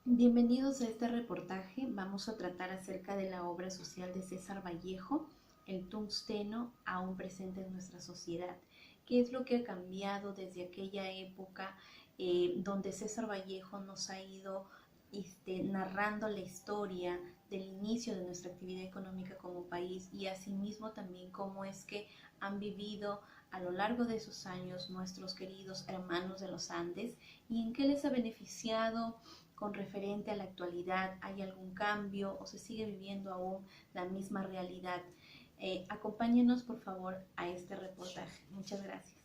Bienvenidos a este reportaje. Vamos a tratar acerca de la obra social de César Vallejo, el tungsteno aún presente en nuestra sociedad. ¿Qué es lo que ha cambiado desde aquella época donde César Vallejo nos ha ido narrando la historia del inicio de nuestra actividad económica como país, y asimismo también cómo es que han vivido a lo largo de esos años nuestros queridos hermanos de los Andes y en qué les ha beneficiado con referente a la actualidad? ¿Hay algún cambio o se sigue viviendo aún la misma realidad? Acompáñenos por favor a este reportaje. Muchas gracias.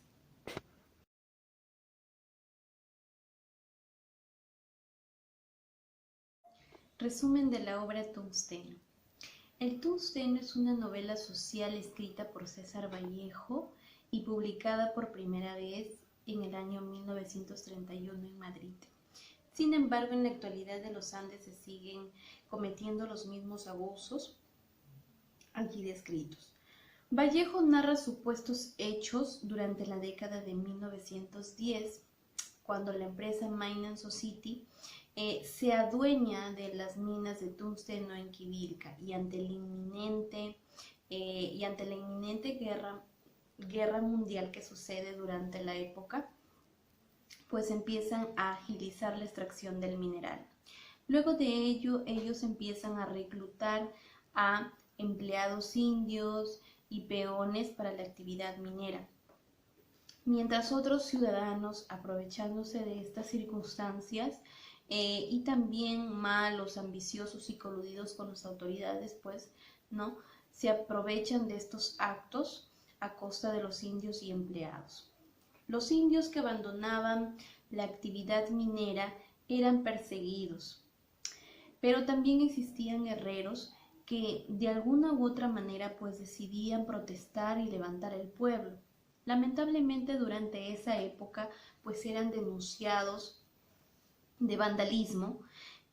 Resumen de la obra Tungsteno. El tungsteno es una novela social escrita por César Vallejo y publicada por primera vez en el año 1931 en Madrid. Sin embargo, en la actualidad de los Andes se siguen cometiendo los mismos abusos aquí descritos. Vallejo narra supuestos hechos durante la década de 1910, cuando la empresa Mining Society se adueña de las minas de tungsteno en Quivilca, y ante la inminente guerra mundial que sucede durante la época, pues empiezan a agilizar la extracción del mineral. Luego de ello, ellos empiezan a reclutar a empleados indios y peones para la actividad minera, mientras otros ciudadanos, aprovechándose de estas circunstancias y también malos, ambiciosos y coludidos con las autoridades, pues, ¿no?, se aprovechan de estos actos a costa de los indios y empleados. Los indios que abandonaban la actividad minera eran perseguidos, pero también existían guerreros que de alguna u otra manera pues decidían protestar y levantar el pueblo. Lamentablemente durante esa época pues eran denunciados de vandalismo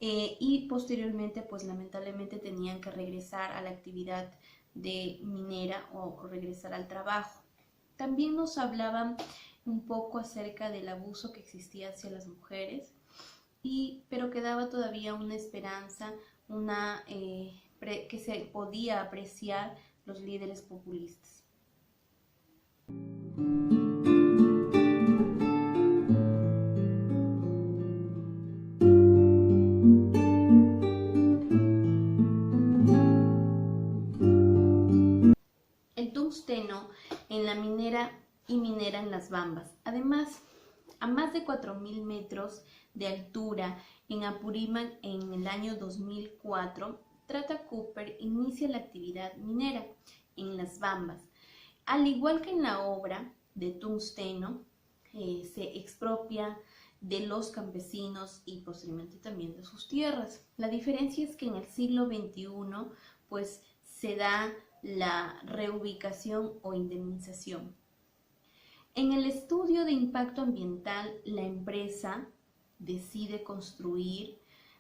y posteriormente pues lamentablemente tenían que regresar a la actividad de minera o regresar al trabajo. También nos hablaban un poco acerca del abuso que existía hacia las mujeres, pero quedaba todavía una esperanza, que se podía apreciar los líderes populistas. El tungsteno en la minera y minera en Las Bambas. Además, a más de 4.000 metros de altura en Apurímac en el año 2004, Trata Cooper inicia la actividad minera en Las Bambas. Al igual que en la obra de tungsteno, se expropia de los campesinos y posteriormente también de sus tierras. La diferencia es que en el siglo XXI pues se da la reubicación o indemnización. En el estudio de impacto ambiental, la empresa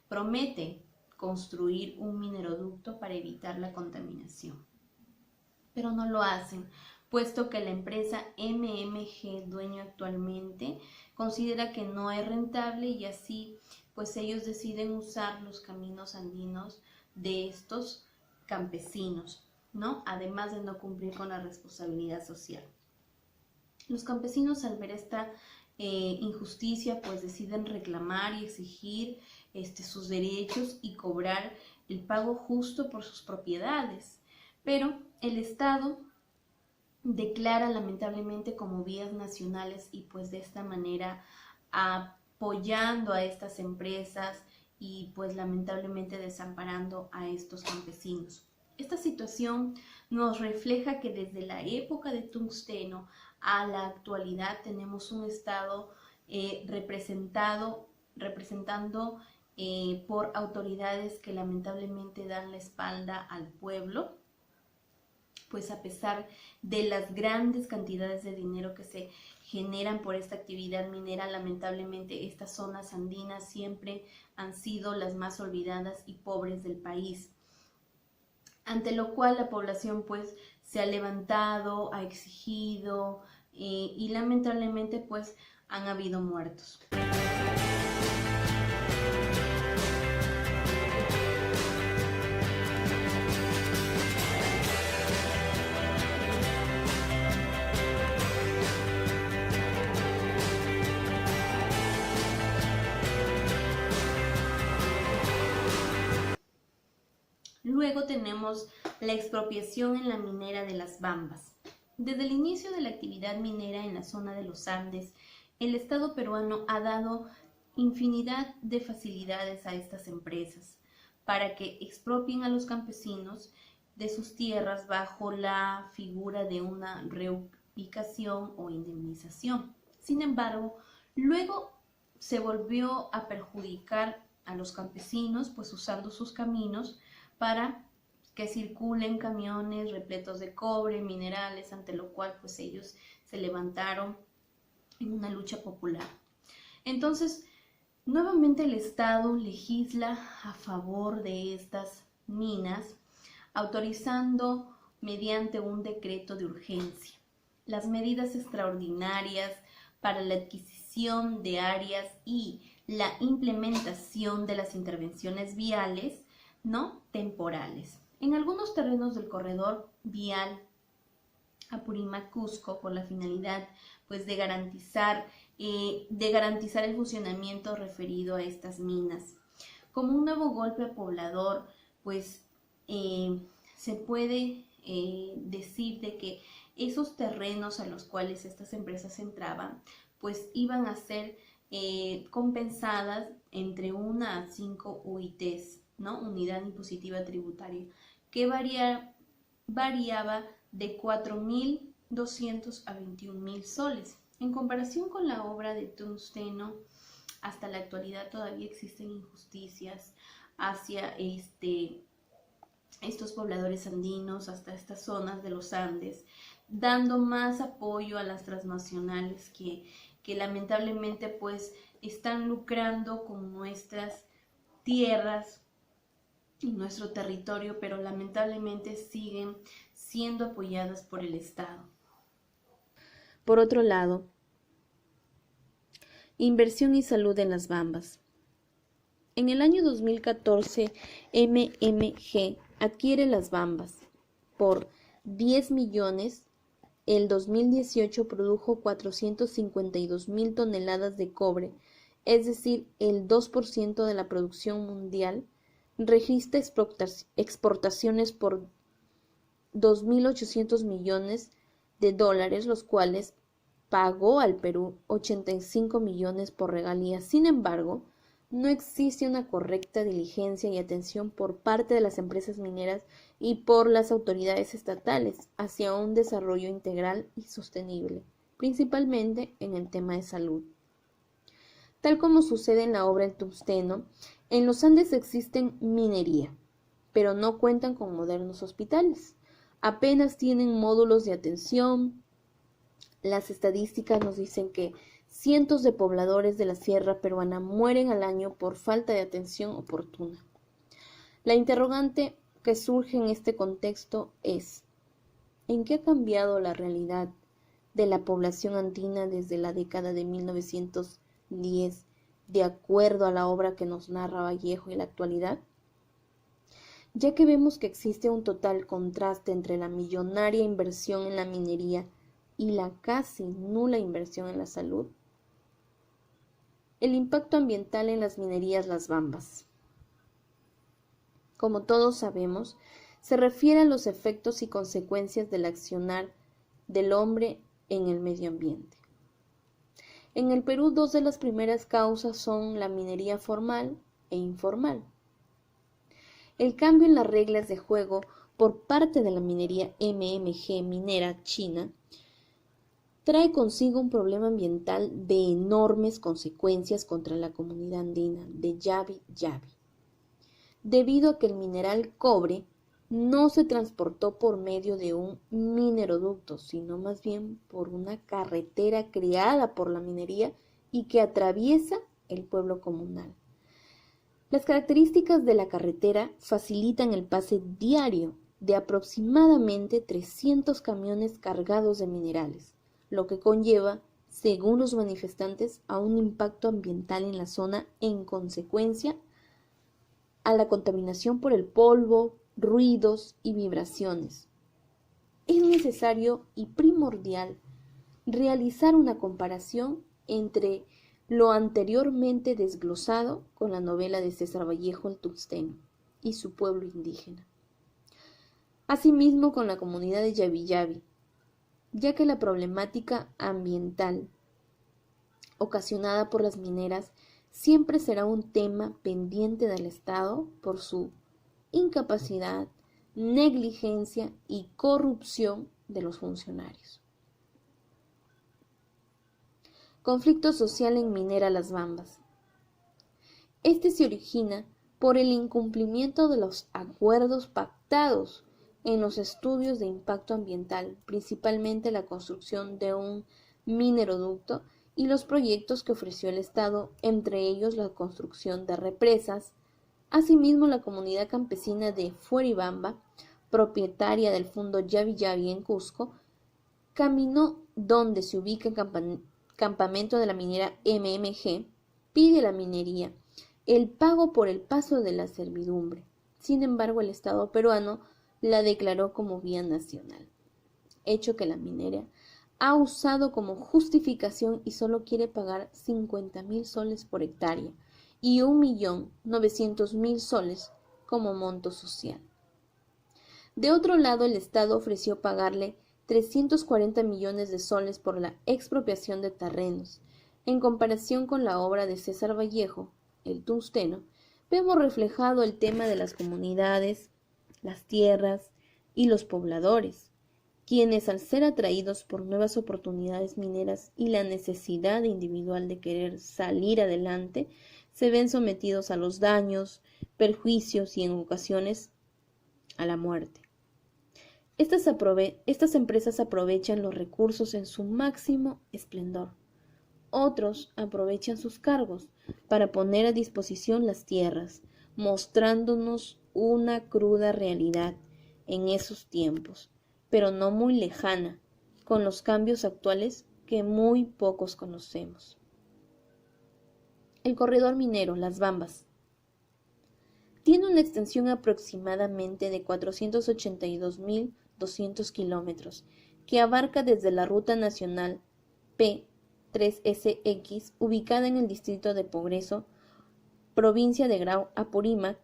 promete construir un mineroducto para evitar la contaminación, pero no lo hacen, puesto que la empresa MMG, dueño actualmente, considera que no es rentable, y así pues ellos deciden usar los caminos andinos de estos campesinos, ¿no?, además de no cumplir con la responsabilidad social. Los campesinos, al ver esta injusticia, pues deciden reclamar y exigir sus derechos y cobrar el pago justo por sus propiedades, pero el Estado declara lamentablemente como vías nacionales, y pues de esta manera apoyando a estas empresas y pues lamentablemente desamparando a estos campesinos. Esta situación nos refleja que desde la época de tungsteno a la actualidad tenemos un Estado representando por autoridades que lamentablemente dan la espalda al pueblo, pues a pesar de las grandes cantidades de dinero que se generan por esta actividad minera, lamentablemente estas zonas andinas siempre han sido las más olvidadas y pobres del país, ante lo cual la población pues se ha levantado, ha exigido y lamentablemente pues han habido muertos. Luego tenemos la expropiación en la minera de las Bambas. Desde el inicio de la actividad minera en la zona de los Andes, el Estado peruano ha dado infinidad de facilidades a estas empresas para que expropien a los campesinos de sus tierras bajo la figura de una reubicación o indemnización. Sin embargo, luego se volvió a perjudicar a los campesinos, pues usando sus caminos para que circulen camiones repletos de cobre, minerales, ante lo cual pues ellos se levantaron en una lucha popular. Entonces, nuevamente el Estado legisla a favor de estas minas, autorizando mediante un decreto de urgencia las medidas extraordinarias para la adquisición de áreas y la implementación de las intervenciones viales, ¿no?, temporales. En algunos terrenos del corredor vial Apurímac-Cusco, por la finalidad pues de garantizar el funcionamiento referido a estas minas. Como un nuevo golpe poblador, pues se puede decir de que esos terrenos a los cuales estas empresas entraban, pues iban a ser compensadas entre 1 a 5 UITs, ¿no? Unidad impositiva tributaria, que variaba de 4.200 a 21.000 soles. En comparación con la obra de tungsteno, hasta la actualidad todavía existen injusticias hacia estos pobladores andinos, hasta estas zonas de los Andes, dando más apoyo a las transnacionales que lamentablemente pues están lucrando con nuestras tierras y nuestro territorio, pero lamentablemente siguen siendo apoyadas por el Estado. Por otro lado, inversión y salud en las Bambas. En el año 2014, MMG adquiere las Bambas por 10 millones. El 2018 produjo 452.000 toneladas de cobre, es decir, el 2% de la producción mundial. Registra exportaciones por 2.800 millones de dólares, los cuales pagó al Perú 85 millones por regalías. Sin embargo, no existe una correcta diligencia y atención por parte de las empresas mineras y por las autoridades estatales hacia un desarrollo integral y sostenible, principalmente en el tema de salud. Tal como sucede en la obra El Tungsteno, en los Andes existen minería, pero no cuentan con modernos hospitales. Apenas tienen módulos de atención. Las estadísticas nos dicen que cientos de pobladores de la sierra peruana mueren al año por falta de atención oportuna. La interrogante que surge en este contexto es: ¿en qué ha cambiado la realidad de la población andina desde la década de 1910, de acuerdo a la obra que nos narra Vallejo en la actualidad? Ya que vemos que existe un total contraste entre la millonaria inversión en la minería y la casi nula inversión en la salud. El impacto ambiental en las minerías Las Bambas. Como todos sabemos, se refiere a los efectos y consecuencias del accionar del hombre en el medio ambiente. En el Perú, dos de las primeras causas son la minería formal e informal. El cambio en las reglas de juego por parte de la minería MMG minera china trae consigo un problema ambiental de enormes consecuencias contra la comunidad andina de Yavi-Yavi, debido a que el mineral cobre no se transportó por medio de un mineroducto, sino más bien por una carretera creada por la minería y que atraviesa el pueblo comunal. Las características de la carretera facilitan el pase diario de aproximadamente 300 camiones cargados de minerales, lo que conlleva, según los manifestantes, a un impacto ambiental en la zona en consecuencia a la contaminación por el polvo, ruidos y vibraciones. Es necesario y primordial realizar una comparación entre lo anteriormente desglosado con la novela de César Vallejo El Tungsteno y su pueblo indígena. Asimismo con la comunidad de Yavi-Yavi, ya que la problemática ambiental ocasionada por las mineras siempre será un tema pendiente del Estado por su incapacidad, negligencia y corrupción de los funcionarios. Conflicto social en Minera Las Bambas. Este se origina por el incumplimiento de los acuerdos pactados en los estudios de impacto ambiental, principalmente la construcción de un mineroducto y los proyectos que ofreció el Estado, entre ellos la construcción de represas. Asimismo, la comunidad campesina de Fueribamba, propietaria del fondo Yavi-Yavi en Cusco, caminó donde se ubica el campamento de la minera MMG, pide a la minería el pago por el paso de la servidumbre. Sin embargo, el Estado peruano la declaró como vía nacional, hecho que la minera ha usado como justificación y solo quiere pagar 50.000 soles por hectárea y 1.900.000 soles como monto social. De otro lado, el Estado ofreció pagarle 340 millones de soles por la expropiación de terrenos. En comparación con la obra de César Vallejo, El Tungsteno, vemos reflejado el tema de las comunidades, las tierras y los pobladores, quienes al ser atraídos por nuevas oportunidades mineras y la necesidad individual de querer salir adelante, se ven sometidos a los daños, perjuicios y en ocasiones a la muerte. Estas empresas aprovechan los recursos en su máximo esplendor. Otros aprovechan sus cargos para poner a disposición las tierras, mostrándonos una cruda realidad en esos tiempos, pero no muy lejana, con los cambios actuales que muy pocos conocemos. El corredor minero Las Bambas tiene una extensión aproximadamente de 482.200 kilómetros, que abarca desde la Ruta Nacional P3SX, ubicada en el distrito de Progreso, provincia de Grau, Apurímac,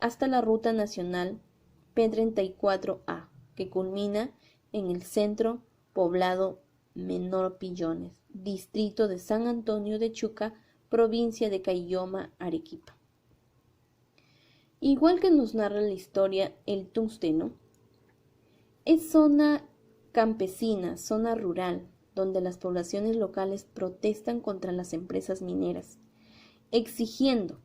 hasta la Ruta Nacional P34A, que culmina en el centro poblado Menor Pillones, distrito de San Antonio de Chuca, provincia de Caylloma, Arequipa. Igual que nos narra la historia El Tungsteno, es zona campesina, zona rural, donde las poblaciones locales protestan contra las empresas mineras, exigiendo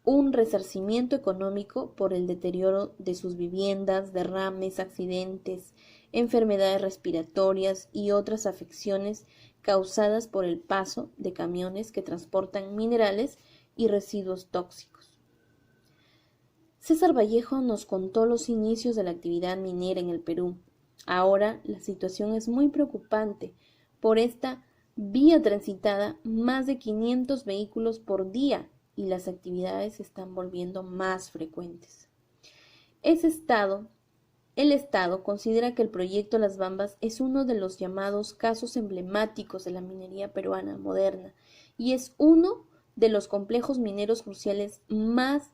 un resarcimiento económico por el deterioro de sus viviendas, derrames, accidentes, enfermedades respiratorias y otras afecciones causadas por el paso de camiones que transportan minerales y residuos tóxicos. César Vallejo nos contó los inicios de la actividad minera en el Perú. Ahora la situación es muy preocupante. Por esta vía transitada más de 500 vehículos por día y las actividades se están volviendo más frecuentes. El Estado considera que el proyecto Las Bambas es uno de los llamados casos emblemáticos de la minería peruana moderna y es uno de los complejos mineros cruciales más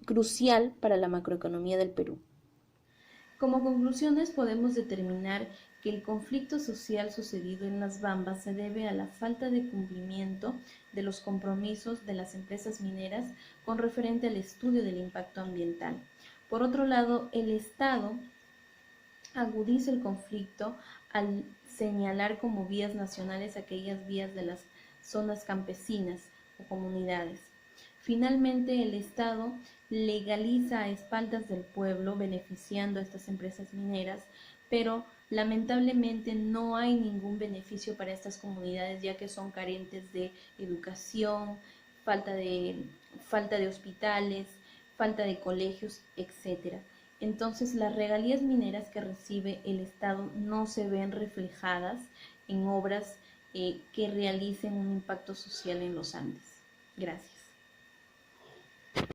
crucial para la macroeconomía del Perú. Como conclusiones podemos determinar que el conflicto social sucedido en Las Bambas se debe a la falta de cumplimiento de los compromisos de las empresas mineras con referente al estudio del impacto ambiental. Por otro lado, el Estado agudiza el conflicto al señalar como vías nacionales aquellas vías de las zonas campesinas o comunidades. Finalmente, el Estado legaliza a espaldas del pueblo, beneficiando a estas empresas mineras, pero lamentablemente no hay ningún beneficio para estas comunidades, ya que son carentes de educación, falta de hospitales, falta de colegios, etc. Entonces, las regalías mineras que recibe el Estado no se ven reflejadas en obras que realicen un impacto social en los Andes. Gracias.